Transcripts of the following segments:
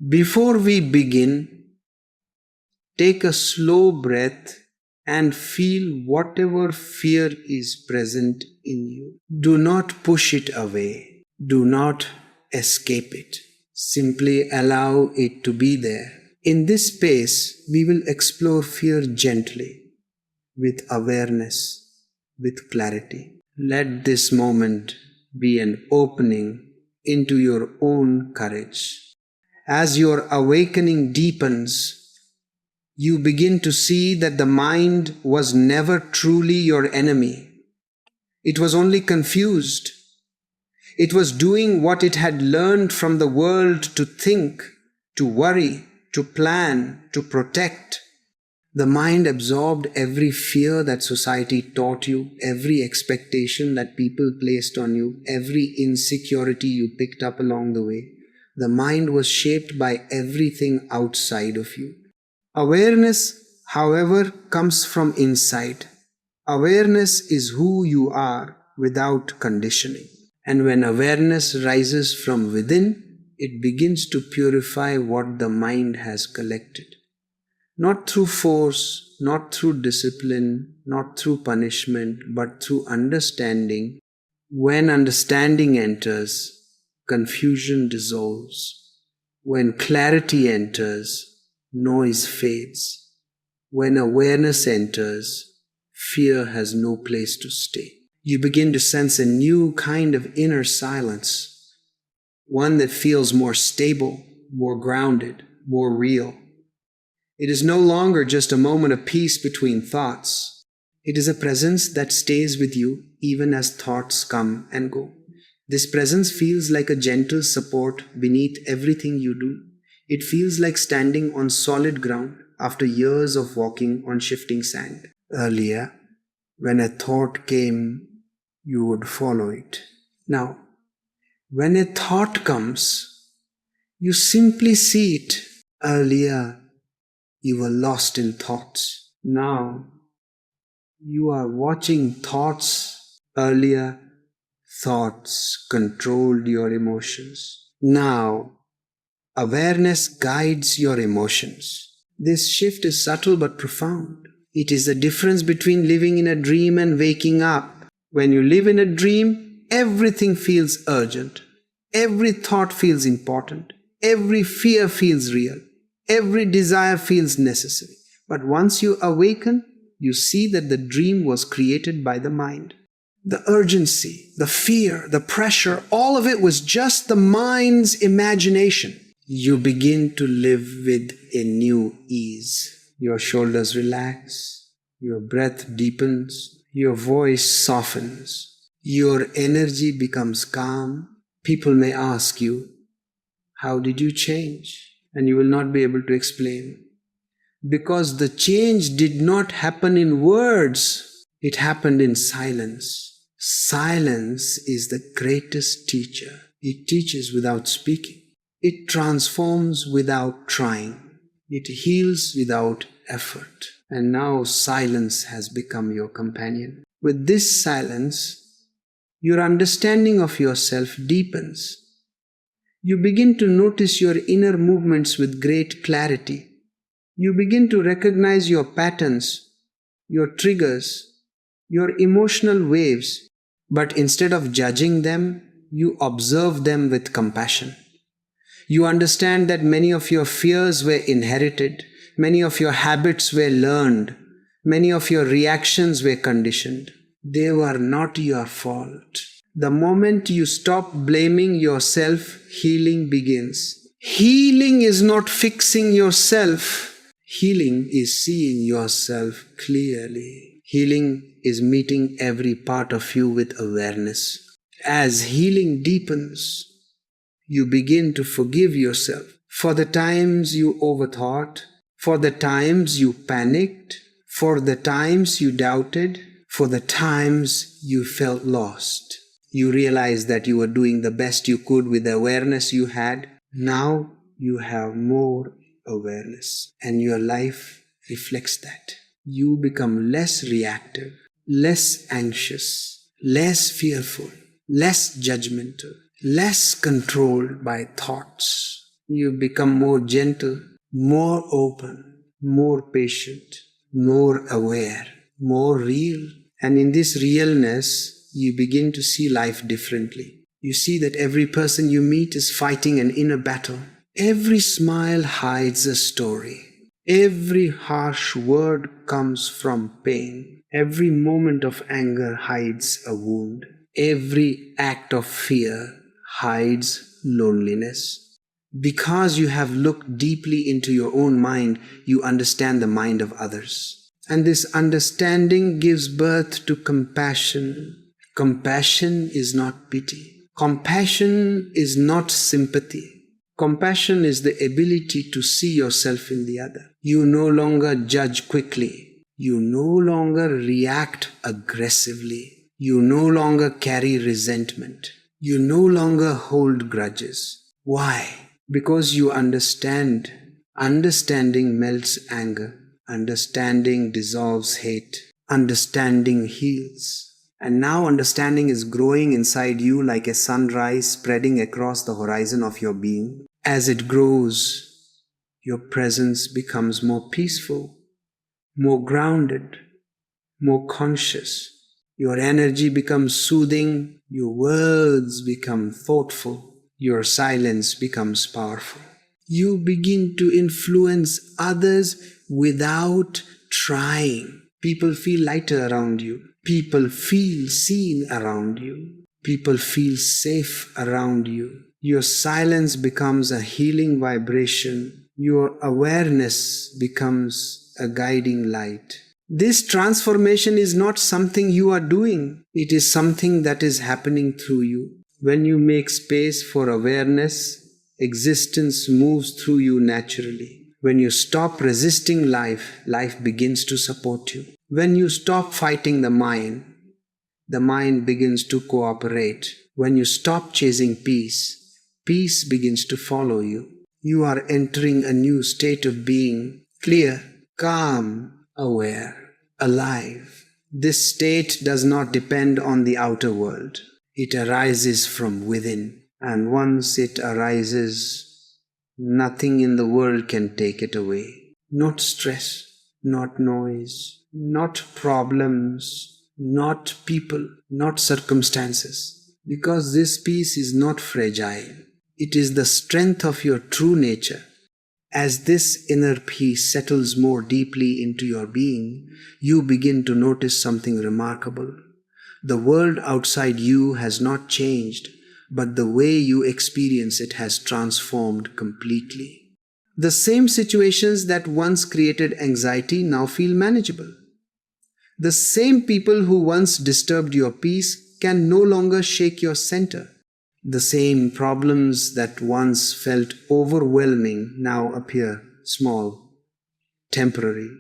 Before we begin, take a slow breath and feel whatever fear is present in you. Do not push it away. Do not escape it. Simply allow it to be there. In this space, we will explore fear gently, with awareness, with clarity. Let this moment be an opening into your own courage. As your awakening deepens, you begin to see that the mind was never truly your enemy. It was only confused. It was doing what it had learned from the world to think, to worry, to plan, to protect. The mind absorbed every fear that society taught you, every expectation that people placed on you, every insecurity you picked up along the way. The mind was shaped by everything outside of you. Awareness, however, comes from inside. Awareness is who you are without conditioning. And when awareness rises from within, it begins to purify what the mind has collected. Not through force, not through discipline, not through punishment, but through understanding. When understanding enters, confusion dissolves. When clarity enters, noise fades. When awareness enters, fear has no place to stay. You begin to sense a new kind of inner silence, one that feels more stable, more grounded, more real. It is no longer just a moment of peace between thoughts. It is a presence that stays with you even as thoughts come and go. This presence feels like a gentle support beneath everything you do. It feels like standing on solid ground after years of walking on shifting sand. Earlier, when a thought came, you would follow it. Now, when a thought comes, you simply see it. Earlier, you were lost in thoughts. Now, you are watching thoughts. Earlier, thoughts controlled your emotions. Now, awareness guides your emotions. This shift is subtle but profound. It is the difference between living in a dream and waking up. When you live in a dream, everything feels urgent. Every thought feels important. Every fear feels real. Every desire feels necessary. But once you awaken, you see that the dream was created by the mind. The urgency, the fear, the pressure, all of it was just the mind's imagination. You begin to live with a new ease. Your shoulders relax, your breath deepens, your voice softens, your energy becomes calm. People may ask you, how did you change? And you will not be able to explain. Because the change did not happen in words, it happened in silence. Silence is the greatest teacher. It teaches without speaking. It transforms without trying. It heals without effort. And now silence has become your companion. With this silence, your understanding of yourself deepens. You begin to notice your inner movements with great clarity. You begin to recognize your patterns, your triggers, your emotional waves, but instead of judging them, you observe them with compassion. You understand that many of your fears were inherited, many of your habits were learned, many of your reactions were conditioned. They were not your fault. The moment you stop blaming yourself, healing begins. Healing is not fixing yourself. Healing is seeing yourself clearly. Healing is meeting every part of you with awareness. As healing deepens, you begin to forgive yourself for the times you overthought, for the times you panicked, for the times you doubted, for the times you felt lost. You realize that you were doing the best you could with the awareness you had. Now you have more awareness, and your life reflects that. You become less reactive, less anxious, less fearful, less judgmental, less controlled by thoughts. You become more gentle, more open, more patient, more aware, more real. And in this realness, you begin to see life differently. You see that every person you meet is fighting an inner battle. Every smile hides a story. Every harsh word comes from pain. Every moment of anger hides a wound. Every act of fear hides loneliness. Because you have looked deeply into your own mind, you understand the mind of others. And this understanding gives birth to compassion. Compassion is not pity. Compassion is not sympathy. Compassion is the ability to see yourself in the other. You no longer judge quickly. You no longer react aggressively. You no longer carry resentment. You no longer hold grudges. Why? Because you understand. Understanding melts anger. Understanding dissolves hate. Understanding heals. And now understanding is growing inside you like a sunrise spreading across the horizon of your being. As it grows, your presence becomes more peaceful, more grounded, more conscious. Your energy becomes soothing, your words become thoughtful, your silence becomes powerful. You begin to influence others without trying. People feel lighter around you. People feel seen around you. People feel safe around you. Your silence becomes a healing vibration. Your awareness becomes a guiding light. This transformation is not something you are doing. It is something that is happening through you. When you make space for awareness, existence moves through you naturally. When you stop resisting life, life begins to support you. When you stop fighting the mind begins to cooperate. When you stop chasing peace, peace begins to follow you. You are entering a new state of being, clear, calm, aware, alive. This state does not depend on the outer world. It arises from within. And once it arises, nothing in the world can take it away. Not stress, not noise, not problems, not people, not circumstances. Because this peace is not fragile. It is the strength of your true nature. As this inner peace settles more deeply into your being, you begin to notice something remarkable. The world outside you has not changed, but the way you experience it has transformed completely. The same situations that once created anxiety now feel manageable. The same people who once disturbed your peace can no longer shake your center. The same problems that once felt overwhelming now appear small, temporary,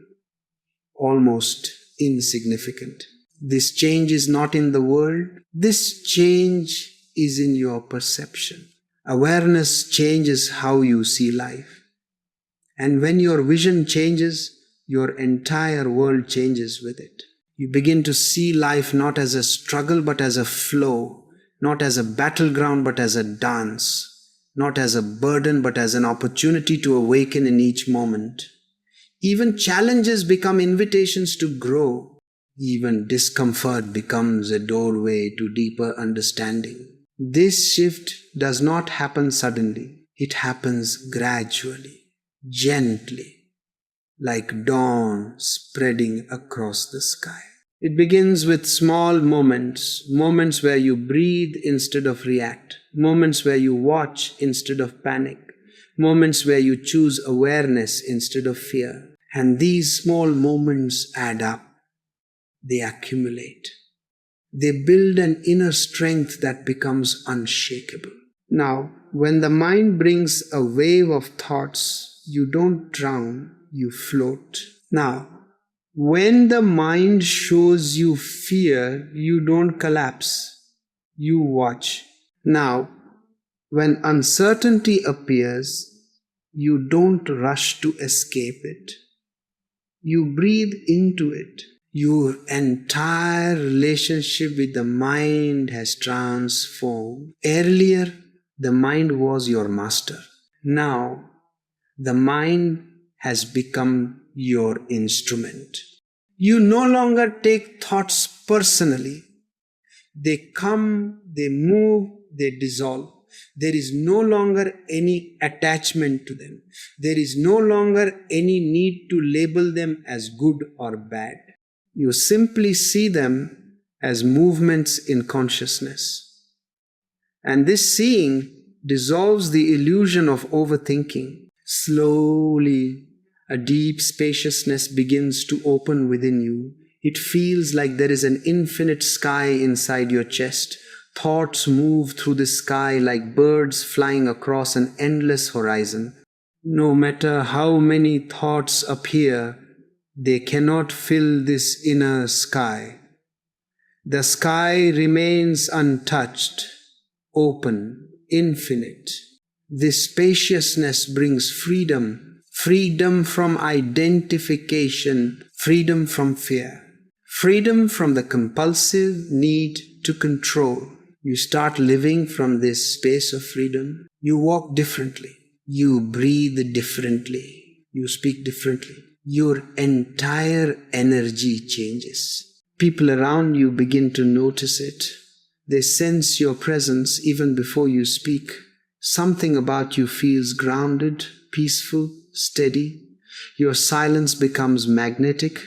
almost insignificant. This change is not in the world. This change is in your perception. Awareness changes how you see life. And when your vision changes, your entire world changes with it. You begin to see life not as a struggle but as a flow, not as a battleground but as a dance, not as a burden but as an opportunity to awaken in each moment. Even challenges become invitations to grow. Even discomfort becomes a doorway to deeper understanding. This shift does not happen suddenly. It happens gradually, gently, like dawn spreading across the sky. It begins with small moments, moments where you breathe instead of react, moments where you watch instead of panic, moments where you choose awareness instead of fear. And these small moments add up. They accumulate. They build an inner strength that becomes unshakable. Now, when the mind brings a wave of thoughts, you don't drown, you float. Now, when the mind shows you fear, you don't collapse, you watch. Now, when uncertainty appears, you don't rush to escape it. You breathe into it. Your entire relationship with the mind has transformed. Earlier, the mind was your master. Now, the mind has become your instrument. You no longer take thoughts personally. They come, they move, they dissolve. There is no longer any attachment to them. There is no longer any need to label them as good or bad. You simply see them as movements in consciousness. And this seeing dissolves the illusion of overthinking. Slowly, a deep spaciousness begins to open within you. It feels like there is an infinite sky inside your chest. Thoughts move through the sky like birds flying across an endless horizon. No matter how many thoughts appear, they cannot fill this inner sky. The sky remains untouched, open, infinite. This spaciousness brings freedom, freedom from identification, freedom from fear, freedom from the compulsive need to control. You start living from this space of freedom. You walk differently. You breathe differently. You speak differently. Your entire energy changes. People around you begin to notice it. They sense your presence even before you speak. Something about you feels grounded, peaceful, steady. Your silence becomes magnetic.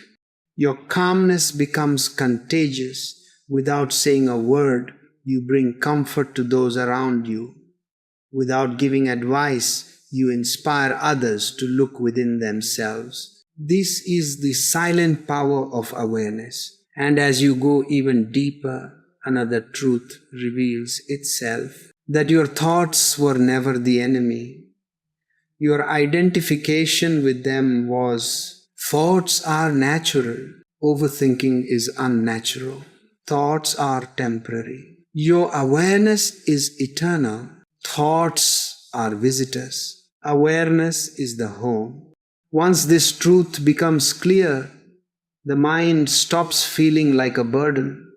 Your calmness becomes contagious. Without saying a word, you bring comfort to those around you. Without giving advice, you inspire others to look within themselves. This is the silent power of awareness. And as you go even deeper, another truth reveals itself, that your thoughts were never the enemy. Your identification with them was, thoughts are natural, overthinking is unnatural. Thoughts are temporary. Your awareness is eternal. Thoughts are visitors. Awareness is the home. Once this truth becomes clear, the mind stops feeling like a burden.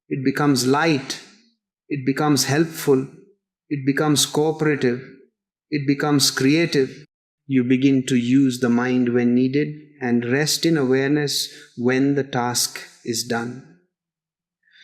It becomes light. It becomes helpful. It becomes cooperative. It becomes creative. You begin to use the mind when needed and rest in awareness when the task is done.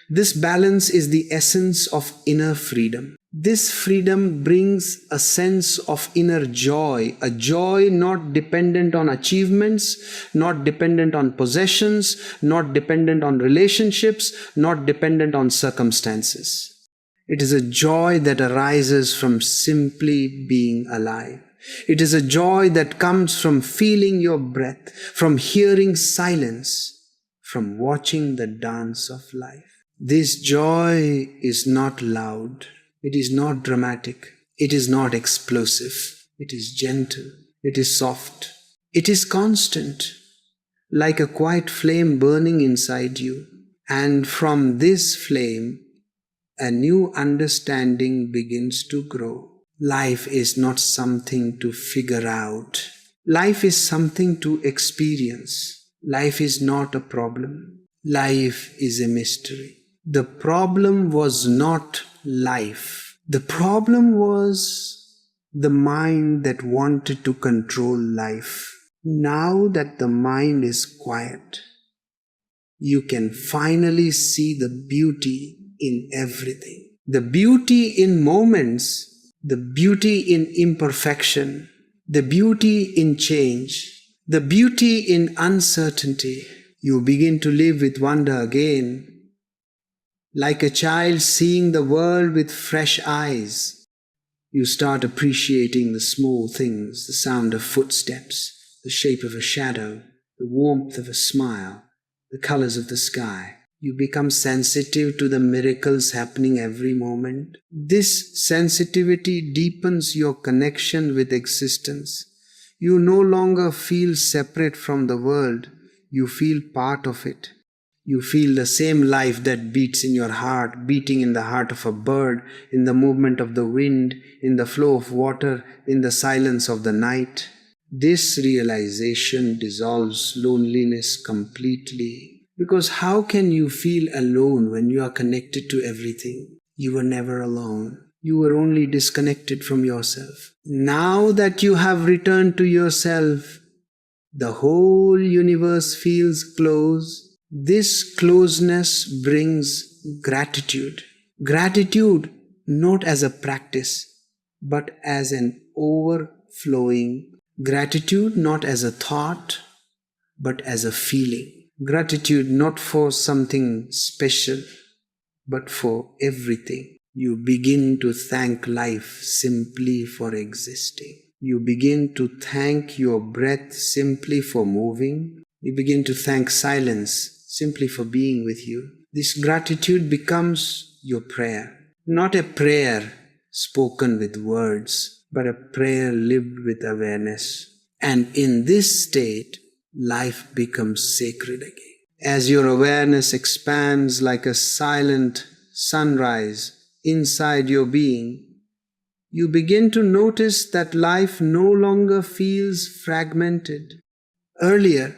This balance is the essence of inner freedom. This freedom brings a sense of inner joy, a joy not dependent on achievements, not dependent on possessions, not dependent on relationships, not dependent on circumstances. It is a joy that arises from simply being alive. It is a joy that comes from feeling your breath, from hearing silence, from watching the dance of life. This joy is not loud. It is not dramatic. It is not explosive. It is gentle. It is soft. It is constant, like a quiet flame burning inside you. And from this flame, a new understanding begins to grow. Life is not something to figure out. Life is something to experience. Life is not a problem. Life is a mystery. The problem was not life. The problem was the mind that wanted to control life. Now that the mind is quiet, you can finally see the beauty in everything. The beauty in moments, the beauty in imperfection, the beauty in change, the beauty in uncertainty. You begin to live with wonder again, like a child seeing the world with fresh eyes. You start appreciating the small things, the sound of footsteps, the shape of a shadow, the warmth of a smile, the colors of the sky. You become sensitive to the miracles happening every moment. This sensitivity deepens your connection with existence. You no longer feel separate from the world. You feel part of it. You feel the same life that beats in your heart, beating in the heart of a bird, in the movement of the wind, in the flow of water, in the silence of the night. This realization dissolves loneliness completely. Because how can you feel alone when you are connected to everything? You were never alone. You were only disconnected from yourself. Now that you have returned to yourself, the whole universe feels close. This closeness brings gratitude. Gratitude not as a practice, but as an overflowing. Gratitude not as a thought, but as a feeling. Gratitude not for something special, but for everything. You begin to thank life simply for existing. You begin to thank your breath simply for moving. You begin to thank silence simply for being with you. This gratitude becomes your prayer. Not a prayer spoken with words, but a prayer lived with awareness. And in this state, life becomes sacred again. As your awareness expands like a silent sunrise inside your being, you begin to notice that life no longer feels fragmented. Earlier,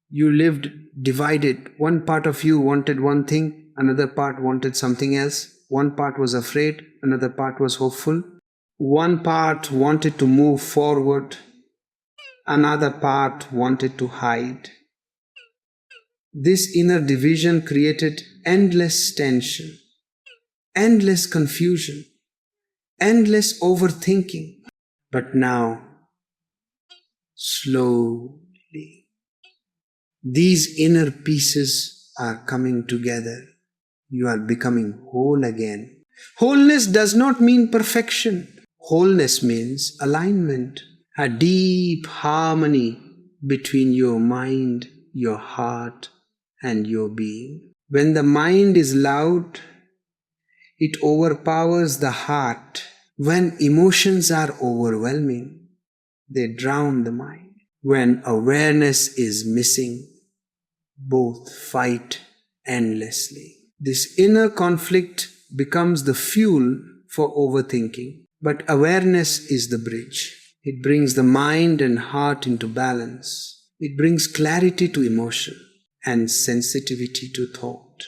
you lived divided. One part of you wanted one thing, another part wanted something else. One part was afraid, another part was hopeful. One part wanted to move forward, another part wanted to hide. This inner division created endless tension, endless confusion, endless overthinking. But now, slowly, these inner pieces are coming together. You are becoming whole again. Wholeness does not mean perfection. Wholeness means alignment, a deep harmony between your mind, your heart, and your being. When the mind is loud, it overpowers the heart. When emotions are overwhelming, they drown the mind. When awareness is missing, both fight endlessly. This inner conflict becomes the fuel for overthinking, but awareness is the bridge. It brings the mind and heart into balance. It brings clarity to emotion and sensitivity to thought.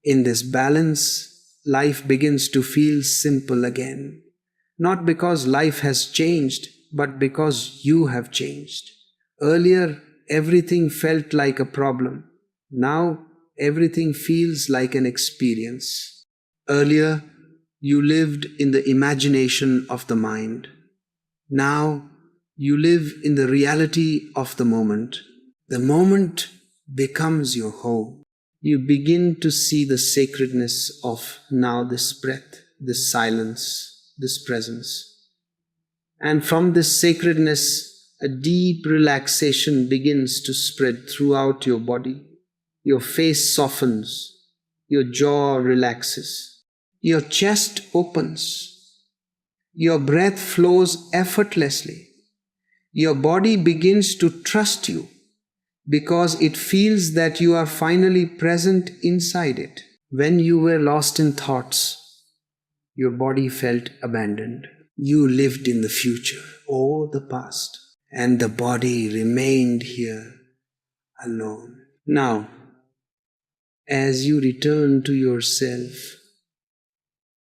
In this balance, life begins to feel simple again. Not because life has changed, but because you have changed. Earlier, everything felt like a problem. Now, everything feels like an experience. Earlier, you lived in the imagination of the mind. Now, you live in the reality of the moment. The moment becomes your home. You begin to see the sacredness of now this breath, this silence, this presence. And from this sacredness, a deep relaxation begins to spread throughout your body. Your face softens, your jaw relaxes, your chest opens, your breath flows effortlessly. Your body begins to trust you because it feels that you are finally present inside it. When you were lost in thoughts, your body felt abandoned. You lived in the future or the past, and the body remained here alone. Now, as you return to yourself,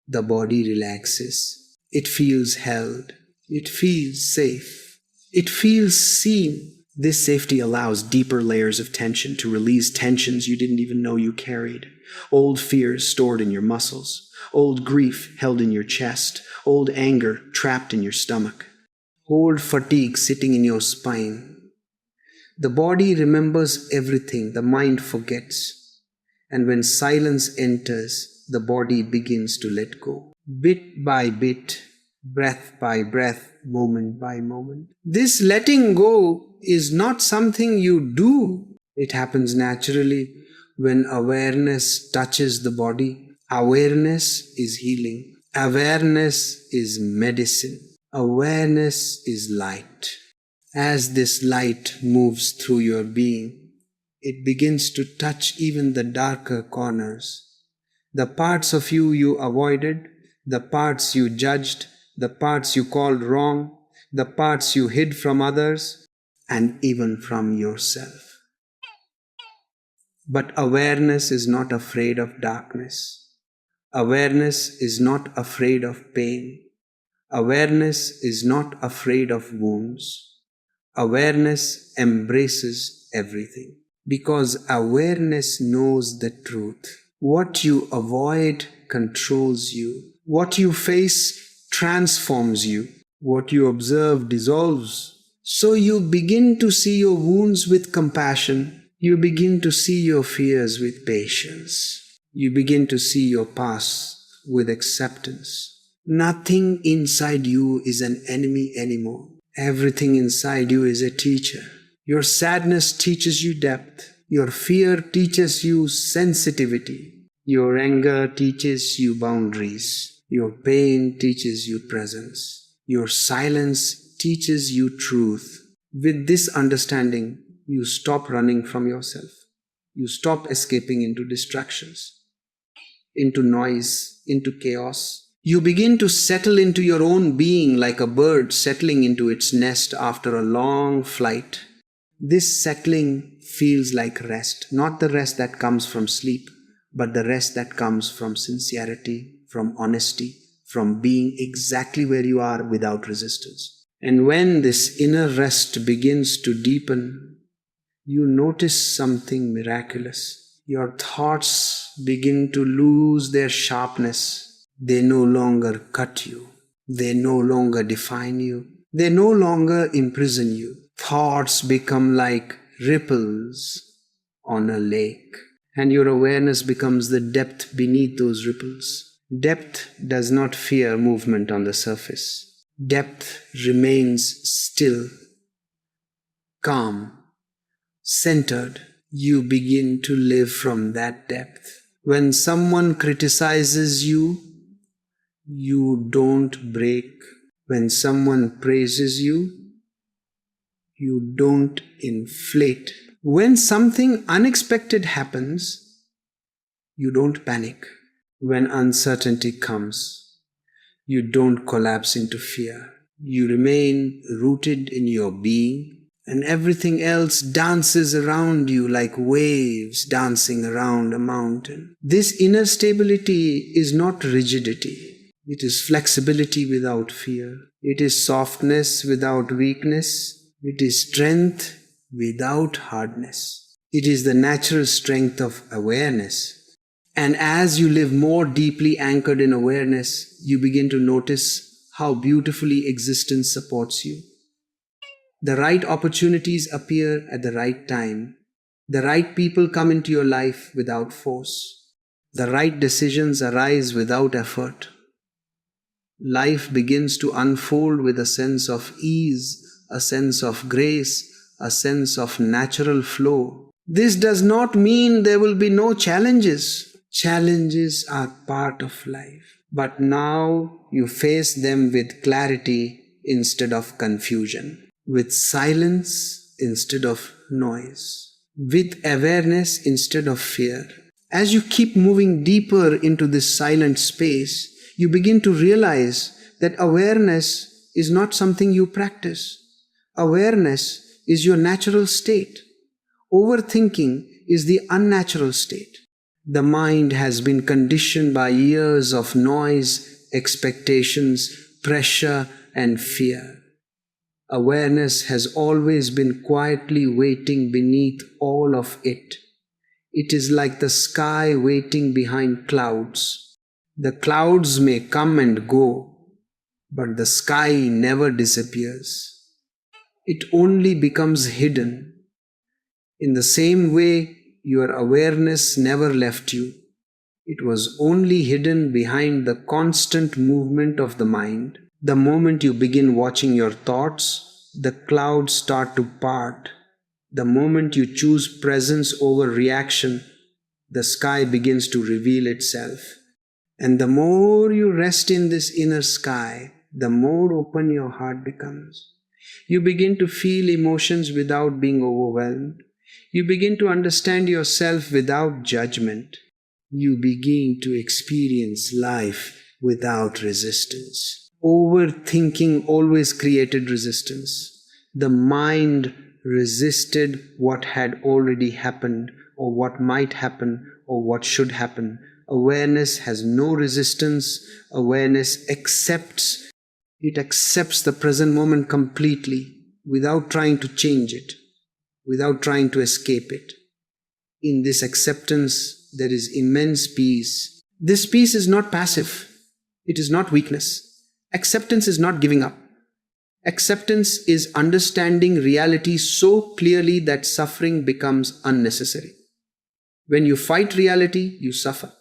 the body relaxes. It feels held. It feels safe. It feels seen. This safety allows deeper layers of tension to release tensions you didn't even know you carried. Old fears stored in your muscles. Old grief held in your chest. Old anger trapped in your stomach. Old fatigue sitting in your spine. The body remembers everything. The mind forgets. And when silence enters, the body begins to let go. Bit by bit, breath by breath, moment by moment. This letting go is not something you do. It happens naturally when awareness touches the body. Awareness is healing. Awareness is medicine. Awareness is light. As this light moves through your being, it begins to touch even the darker corners. The parts of you avoided, the parts you judged, the parts you called wrong, the parts you hid from others, and even from yourself. But awareness is not afraid of darkness. Awareness is not afraid of pain. Awareness is not afraid of wounds. Awareness embraces everything. Because awareness knows the truth. What you avoid controls you. What you face transforms you. What you observe dissolves. So you begin to see your wounds with compassion. You begin to see your fears with patience. You begin to see your past with acceptance. Nothing inside you is an enemy anymore. Everything inside you is a teacher. Your sadness teaches you depth. Your fear teaches you sensitivity. Your anger teaches you boundaries. Your pain teaches you presence. Your silence teaches you truth. With this understanding, you stop running from yourself. You stop escaping into distractions, into noise, into chaos. You begin to settle into your own being like a bird settling into its nest after a long flight. This settling feels like rest, not the rest that comes from sleep, but the rest that comes from sincerity, from honesty, from being exactly where you are without resistance. And when this inner rest begins to deepen, you notice something miraculous. Your thoughts begin to lose their sharpness. They no longer cut you. They no longer define you. They no longer imprison you. Thoughts become like ripples on a lake, and your awareness becomes the depth beneath those ripples. Depth does not fear movement on the surface. Depth remains still, calm, centered. You begin to live from that depth. When someone criticizes you, you don't break. When someone praises you, you don't inflate. When something unexpected happens, you don't panic. When uncertainty comes, you don't collapse into fear. You remain rooted in your being, and everything else dances around you like waves dancing around a mountain. This inner stability is not rigidity. It is flexibility without fear. It is softness without weakness. It is strength without hardness. It is the natural strength of awareness. And as you live more deeply anchored in awareness, you begin to notice how beautifully existence supports you. The right opportunities appear at the right time. The right people come into your life without force. The right decisions arise without effort. Life begins to unfold with a sense of ease, a sense of grace, a sense of natural flow. This does not mean there will be no challenges. Challenges are part of life. But now you face them with clarity instead of confusion, with silence instead of noise, with awareness instead of fear. As you keep moving deeper into this silent space, you begin to realize that awareness is not something you practice. Awareness is your natural state. Overthinking is the unnatural state. The mind has been conditioned by years of noise, expectations, pressure, and fear. Awareness has always been quietly waiting beneath all of it. It is like the sky waiting behind clouds. The clouds may come and go, but the sky never disappears. It only becomes hidden. In the same way, your awareness never left you. It was only hidden behind the constant movement of the mind. The moment you begin watching your thoughts, the clouds start to part. The moment you choose presence over reaction, the sky begins to reveal itself. And the more you rest in this inner sky, the more open your heart becomes. You begin to feel emotions without being overwhelmed. You begin to understand yourself without judgment. You begin to experience life without resistance. Overthinking always created resistance. The mind resisted what had already happened, or what might happen, or what should happen. Awareness has no resistance. Awareness accepts. It accepts the present moment completely without trying to change it, without trying to escape it. In this acceptance, there is immense peace. This peace is not passive. It is not weakness. Acceptance is not giving up. Acceptance is understanding reality so clearly that suffering becomes unnecessary. When you fight reality, you suffer.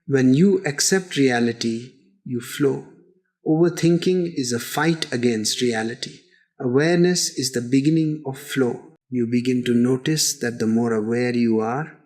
When you accept reality, you flow. Overthinking is a fight against reality. Awareness is the beginning of flow. You begin to notice that the more aware you are,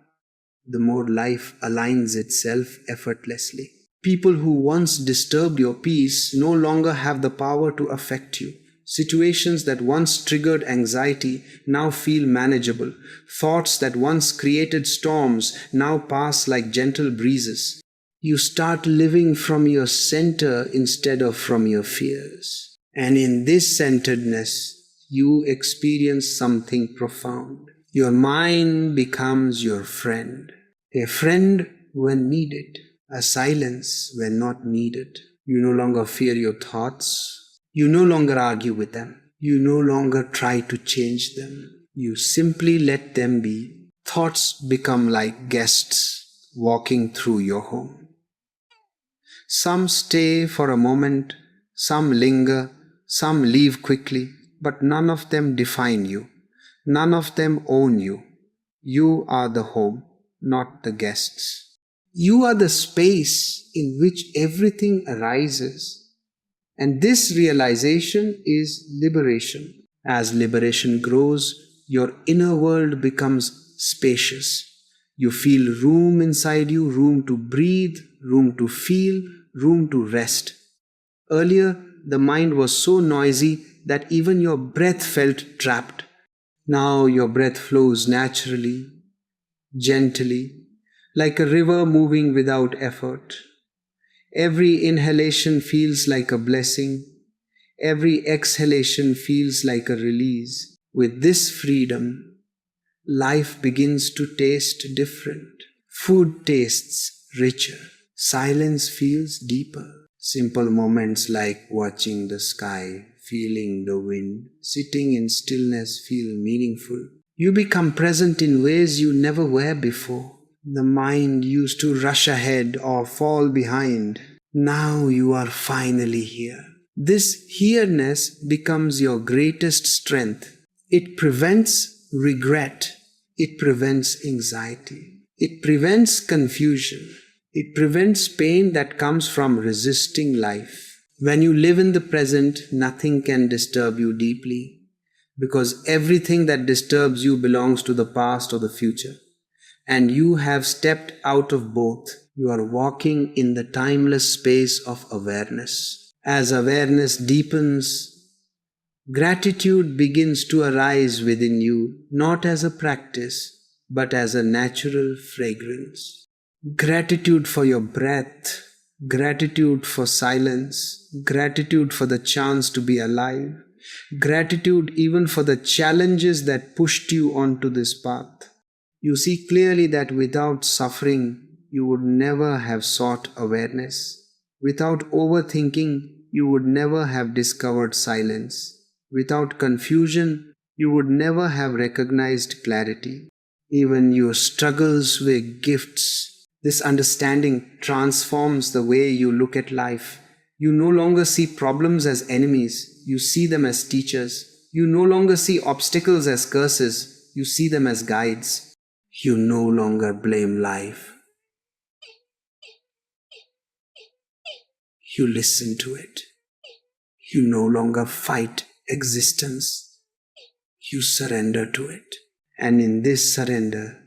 the more life aligns itself effortlessly. People who once disturbed your peace no longer have the power to affect you. Situations that once triggered anxiety now feel manageable. Thoughts that once created storms now pass like gentle breezes. You start living from your center instead of from your fears. And in this centeredness, you experience something profound. Your mind becomes your friend. A friend when needed. A silence when not needed. You no longer fear your thoughts. You no longer argue with them. You no longer try to change them. You simply let them be. Thoughts become like guests walking through your home. Some stay for a moment, some linger, some leave quickly, but none of them define you. None of them own you. You are the home, not the guests. You are the space in which everything arises. And this realization is liberation. As liberation grows, your inner world becomes spacious. You feel room inside you, room to breathe, room to feel, room to rest. Earlier, the mind was so noisy that even your breath felt trapped. Now your breath flows naturally, gently, like a river moving without effort. Every inhalation feels like a blessing. Every exhalation feels like a release. With this freedom, life begins to taste different. Food tastes richer. Silence feels deeper. Simple moments like watching the sky, feeling the wind, sitting in stillness feel meaningful. You become present in ways you never were before. The mind used to rush ahead or fall behind. Now you are finally here. This here-ness becomes your greatest strength. It prevents regret. It prevents anxiety. It prevents confusion. It prevents pain that comes from resisting life. When you live in the present, nothing can disturb you deeply, because everything that disturbs you belongs to the past or the future. And you have stepped out of both. You are walking in the timeless space of awareness. As awareness deepens, gratitude begins to arise within you, not as a practice, but as a natural fragrance. Gratitude for your breath, gratitude for silence, gratitude for the chance to be alive, gratitude even for the challenges that pushed you onto this path. You see clearly that without suffering, you would never have sought awareness. Without overthinking, you would never have discovered silence. Without confusion, you would never have recognized clarity. Even your struggles were gifts. This understanding transforms the way you look at life. You no longer see problems as enemies. You see them as teachers. You no longer see obstacles as curses. You see them as guides. You no longer blame life. You listen to it. You no longer fight existence. You surrender to it. And in this surrender,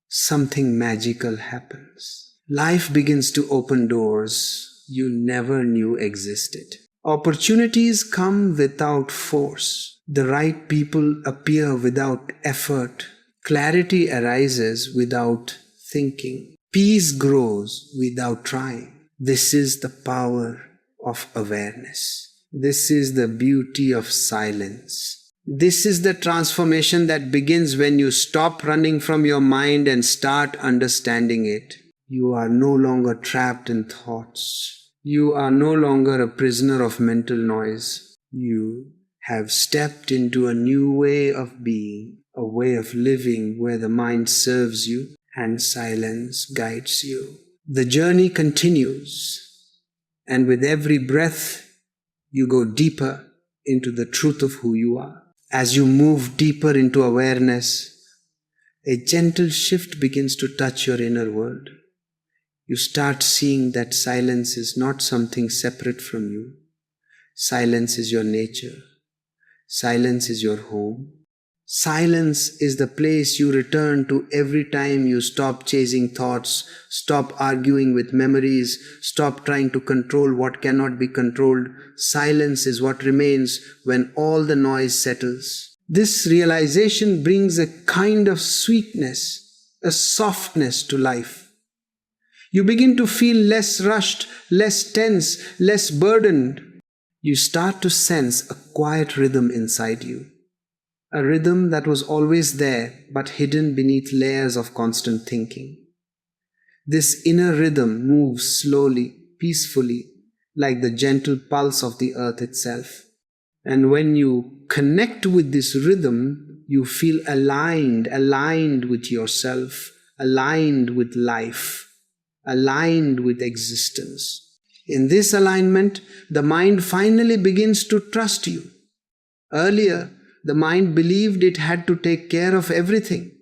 something magical happens. Life begins to open doors you never knew existed. Opportunities come without force. The right people appear without effort. Clarity arises without thinking. Peace grows without trying. This is the power of awareness. This is the beauty of silence. This is the transformation that begins when you stop running from your mind and start understanding it. You are no longer trapped in thoughts. You are no longer a prisoner of mental noise. You have stepped into a new way of being, a way of living where the mind serves you and silence guides you. The journey continues, and with every breath, you go deeper into the truth of who you are. As you move deeper into awareness, a gentle shift begins to touch your inner world. You start seeing that silence is not something separate from you. Silence is your nature. Silence is your home. Silence is the place you return to every time you stop chasing thoughts, stop arguing with memories, stop trying to control what cannot be controlled. Silence is what remains when all the noise settles. This realization brings a kind of sweetness, a softness to life. You begin to feel less rushed, less tense, less burdened. You start to sense a quiet rhythm inside you. A rhythm that was always there but hidden beneath layers of constant thinking. This inner rhythm moves slowly, peacefully, like the gentle pulse of the earth itself. And when you connect with this rhythm, you feel aligned with yourself, aligned with life, aligned with existence. In this alignment, the mind finally begins to trust you. Earlier, the mind believed it had to take care of everything.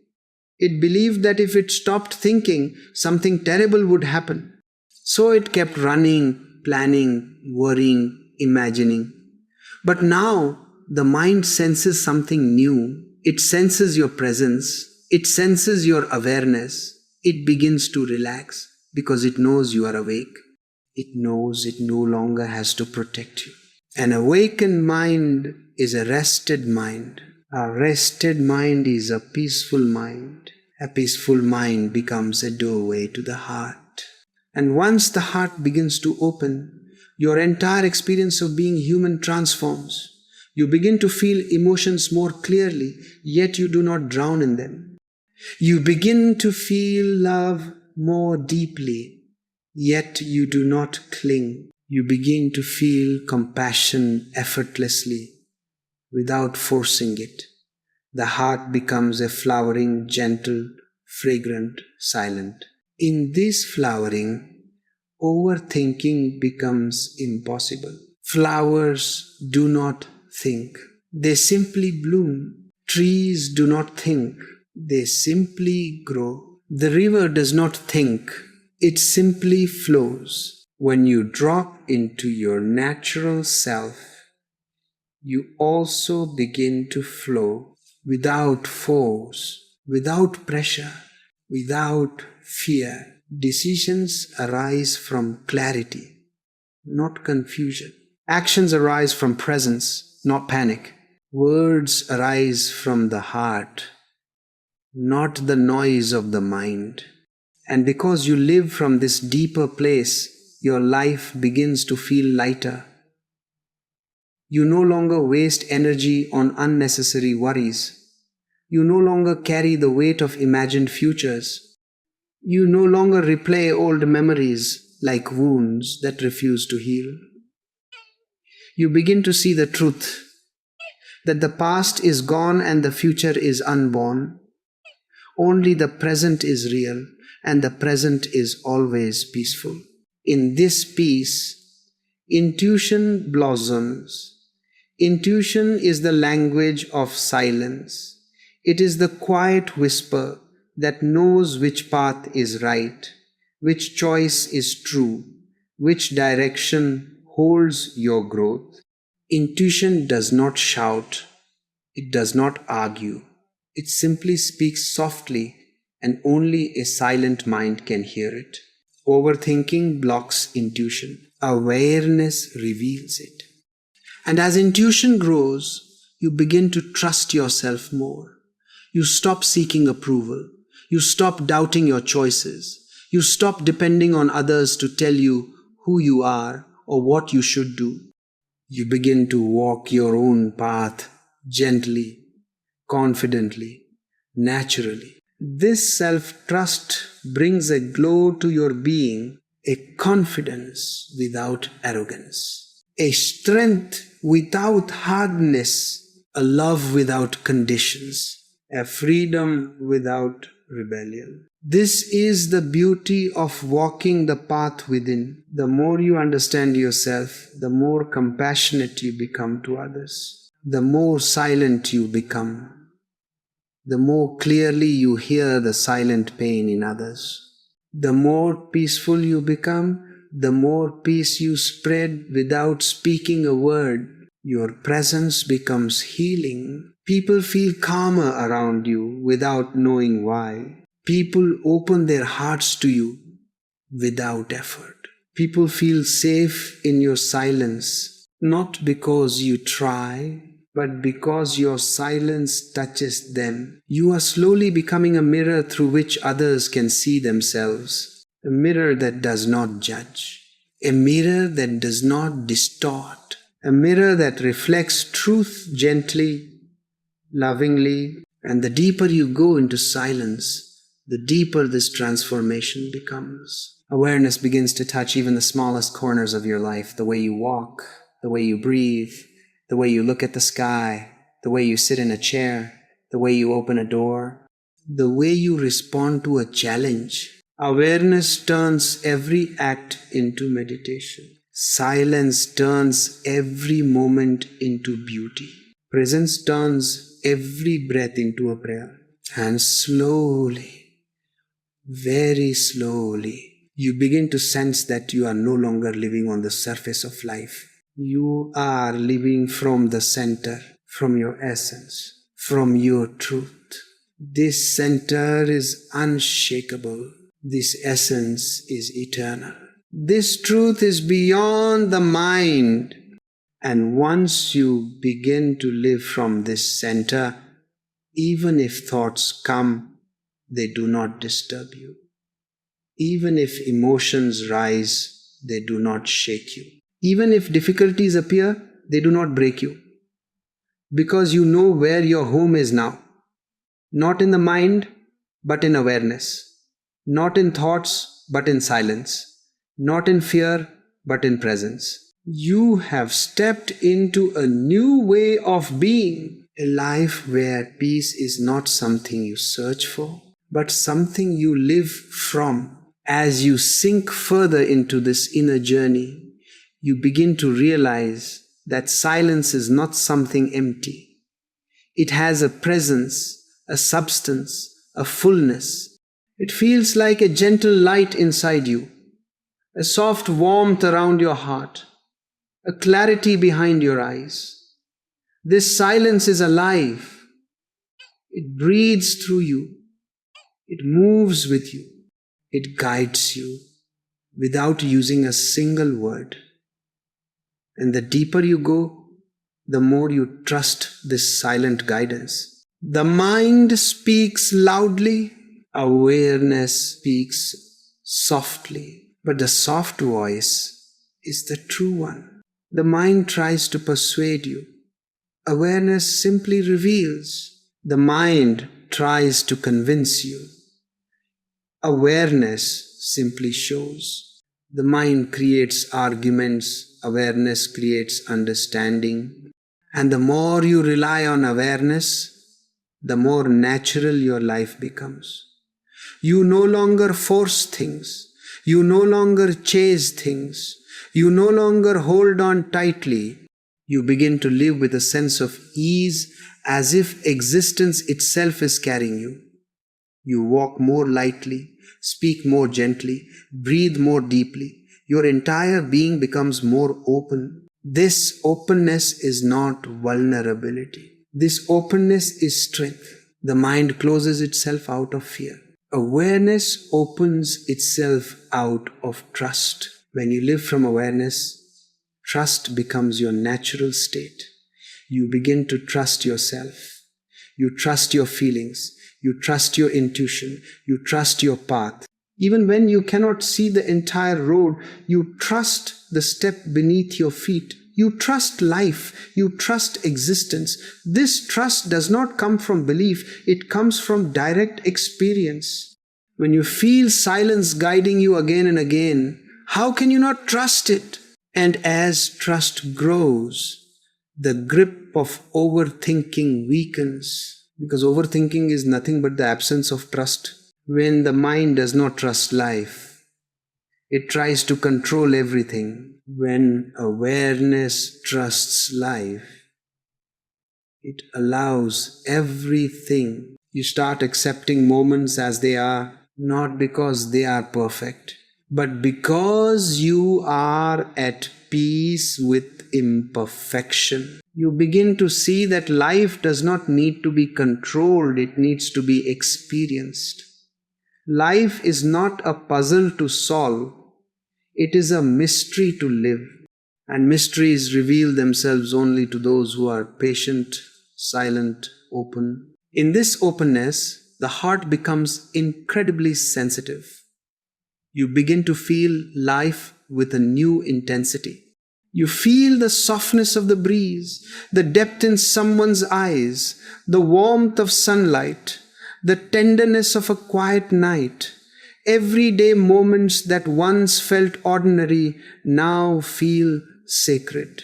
It believed that if it stopped thinking, something terrible would happen. So it kept running, planning, worrying, imagining. But now, the mind senses something new. It senses your presence. It senses your awareness. It begins to relax because it knows you are awake. It knows it no longer has to protect you. An awakened mind is a rested mind. A rested mind is a peaceful mind. A peaceful mind becomes a doorway to the heart. And once the heart begins to open, your entire experience of being human transforms. You begin to feel emotions more clearly, yet you do not drown in them. You begin to feel love more deeply, yet you do not cling. You begin to feel compassion effortlessly, without forcing it. The heart becomes a flowering, gentle, fragrant, silent. In this flowering, overthinking becomes impossible. Flowers do not think. They simply bloom. Trees do not think. They simply grow. The river does not think. It simply flows. When you drop into your natural self, you also begin to flow without force, without pressure, without fear. Decisions arise from clarity, not confusion. Actions arise from presence, not panic. Words arise from the heart, not the noise of the mind. And because you live from this deeper place, your life begins to feel lighter. You no longer waste energy on unnecessary worries. You no longer carry the weight of imagined futures. You no longer replay old memories like wounds that refuse to heal. You begin to see the truth that the past is gone and the future is unborn. Only the present is real, and the present is always peaceful. In this peace, intuition blossoms. Intuition is the language of silence. It is the quiet whisper that knows which path is right, which choice is true, which direction holds your growth. Intuition does not shout. It does not argue. It simply speaks softly, and only a silent mind can hear it. Overthinking blocks intuition. Awareness reveals it. And as intuition grows, you begin to trust yourself more. You stop seeking approval. You stop doubting your choices. You stop depending on others to tell you who you are or what you should do. You begin to walk your own path gently, confidently, naturally. This self-trust brings a glow to your being, a confidence without arrogance, a strength without hardness, a love without conditions, a freedom without rebellion. This is the beauty of walking the path within. The more you understand yourself, the more compassionate you become to others, the more silent you become, the more clearly you hear the silent pain in others. The more peaceful you become, the more peace you spread without speaking a word. Your presence becomes healing. People feel calmer around you without knowing why. People open their hearts to you without effort. People feel safe in your silence, not because you try, but because your silence touches them. You are slowly becoming a mirror through which others can see themselves. A mirror that does not judge. A mirror that does not distort. A mirror that reflects truth gently, lovingly. And the deeper you go into silence, the deeper this transformation becomes. Awareness begins to touch even the smallest corners of your life, the way you walk, the way you breathe, the way you look at the sky, the way you sit in a chair, the way you open a door, the way you respond to a challenge. Awareness turns every act into meditation. Silence turns every moment into beauty. Presence turns every breath into a prayer. And slowly, very slowly, you begin to sense that you are no longer living on the surface of life. You are living from the center, from your essence, from your truth. This center is unshakable. This essence is eternal. This truth is beyond the mind. And once you begin to live from this center, even if thoughts come, they do not disturb you. Even if emotions rise, they do not shake you. Even if difficulties appear, they do not break you. Because you know where your home is now. Not in the mind, but in awareness. Not in thoughts, but in silence. Not in fear, but in presence. You have stepped into a new way of being. A life where peace is not something you search for, but something you live from. As you sink further into this inner journey, you begin to realize that silence is not something empty. It has a presence, a substance, a fullness. It feels like a gentle light inside you, a soft warmth around your heart, a clarity behind your eyes. This silence is alive. It breathes through you. It moves with you. It guides you without using a single word. And the deeper you go, the more you trust this silent guidance. The mind speaks loudly. Awareness speaks softly. But the soft voice is the true one. The mind tries to persuade you. Awareness simply reveals. The mind tries to convince you. Awareness simply shows. The mind creates arguments. Awareness creates understanding. And the more you rely on awareness, the more natural your life becomes. You no longer force things. You no longer chase things. You no longer hold on tightly. You begin to live with a sense of ease, as if existence itself is carrying you. You walk more lightly, speak more gently, breathe more deeply. Your entire being becomes more open. This openness is not vulnerability. This openness is strength. The mind closes itself out of fear. Awareness opens itself out of trust. When you live from awareness, trust becomes your natural state. You begin to trust yourself. You trust your feelings. You trust your intuition. You trust your path. Even when you cannot see the entire road, you trust the step beneath your feet. You trust life. You trust existence. This trust does not come from belief. It comes from direct experience. When you feel silence guiding you again and again, how can you not trust it? And as trust grows, the grip of overthinking weakens, because overthinking is nothing but the absence of trust. When the mind does not trust life, it tries to control everything. When awareness trusts life, it allows everything. You start accepting moments as they are, not because they are perfect, but because you are at peace with imperfection. You begin to see that life does not need to be controlled, it needs to be experienced. Life is not a puzzle to solve, it is a mystery to live. And mysteries reveal themselves only to those who are patient, silent, open. In this openness, the heart becomes incredibly sensitive. You begin to feel life with a new intensity. You feel the softness of the breeze, the depth in someone's eyes, the warmth of sunlight, the tenderness of a quiet night. Everyday moments that once felt ordinary now feel sacred.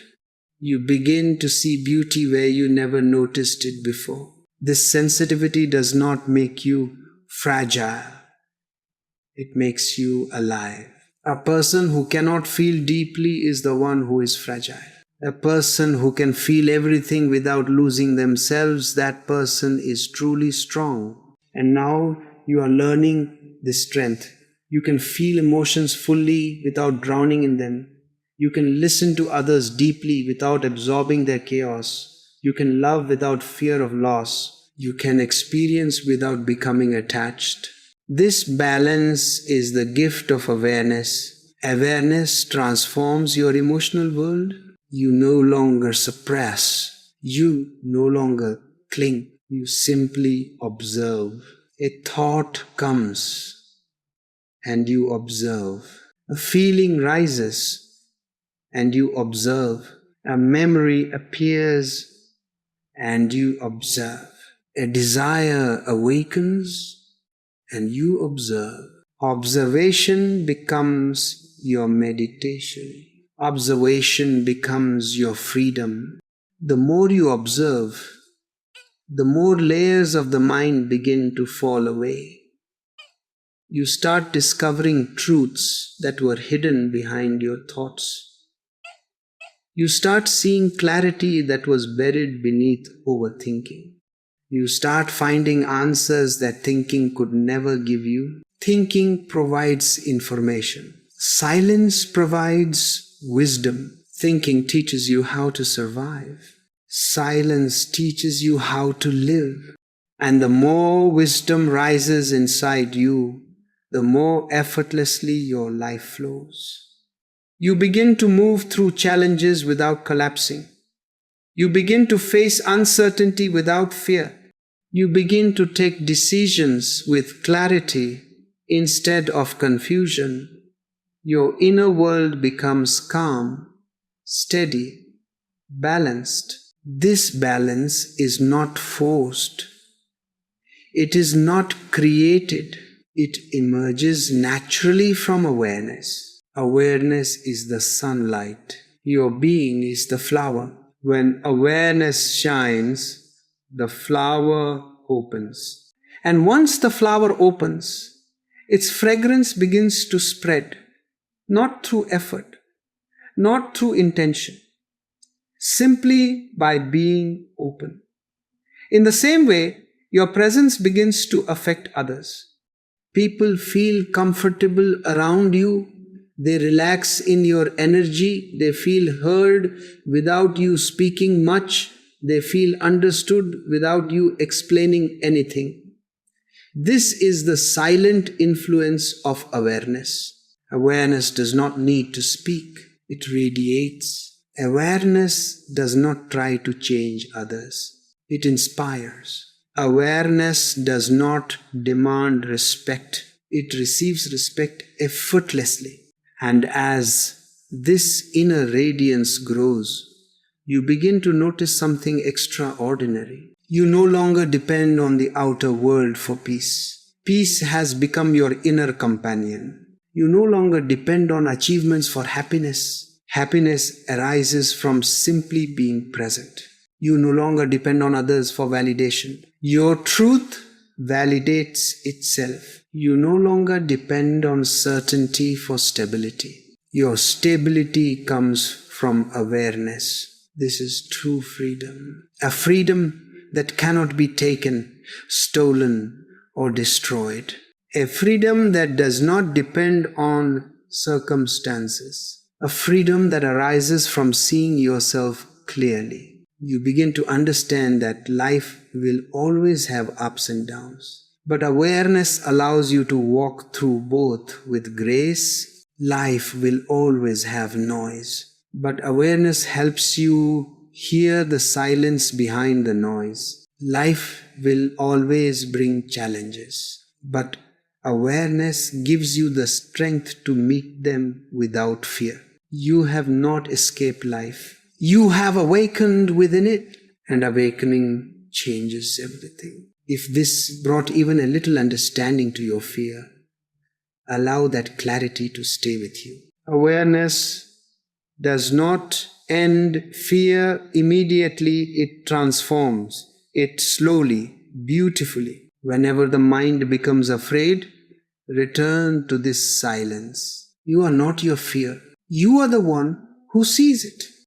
You begin to see beauty where you never noticed it before. This sensitivity does not make you fragile. It makes you alive. A person who cannot feel deeply is the one who is fragile. A person who can feel everything without losing themselves, that person is truly strong. And now you are learning this strength. You can feel emotions fully without drowning in them. You can listen to others deeply without absorbing their chaos. You can love without fear of loss. You can experience without becoming attached. This balance is the gift of awareness. Awareness transforms your emotional world. You no longer suppress. You no longer cling. You simply observe. A thought comes and you observe. A feeling rises and you observe. A memory appears and you observe. A desire awakens and you observe. Observation becomes your meditation. Observation becomes your freedom. The more you observe, the more layers of the mind begin to fall away. You start discovering truths that were hidden behind your thoughts. You start seeing clarity that was buried beneath overthinking. You start finding answers that thinking could never give you. Thinking provides information. Silence provides wisdom. Thinking teaches you how to survive. Silence teaches you how to live. And the more wisdom rises inside you, the more effortlessly your life flows. You begin to move through challenges without collapsing. You begin to face uncertainty without fear. You begin to take decisions with clarity instead of confusion. Your inner world becomes calm, steady, balanced. This balance is not forced. It is not created. It emerges naturally from awareness. Awareness is the sunlight. Your being is the flower. When awareness shines, the flower opens. And once the flower opens, its fragrance begins to spread, not through effort, not through intention, simply by being open. In the same way, your presence begins to affect others. People feel comfortable around you. They relax in your energy. They feel heard without you speaking much. They feel understood without you explaining anything. This is the silent influence of awareness. Awareness does not need to speak. It radiates. Awareness does not try to change others. It inspires. Awareness does not demand respect. It receives respect effortlessly. And as this inner radiance grows, you begin to notice something extraordinary. You no longer depend on the outer world for peace. Peace has become your inner companion. You no longer depend on achievements for happiness. Happiness arises from simply being present. You no longer depend on others for validation. Your truth validates itself. You no longer depend on certainty for stability. Your stability comes from awareness. This is true freedom. A freedom that cannot be taken, stolen, or destroyed. A freedom that does not depend on circumstances. A freedom that arises from seeing yourself clearly. You begin to understand that life will always have ups and downs. But awareness allows you to walk through both with grace. Life will always have noise, but awareness helps you hear the silence behind the noise. Life will always bring challenges, but awareness gives you the strength to meet them without fear. You have not escaped life. You have awakened within it, and awakening changes everything. If this brought even a little understanding to your fear, allow that clarity to stay with you. Awareness does not end fear immediately, it transforms it slowly, beautifully. Whenever the mind becomes afraid, return to this silence. You are not your fear. You are the one who sees it.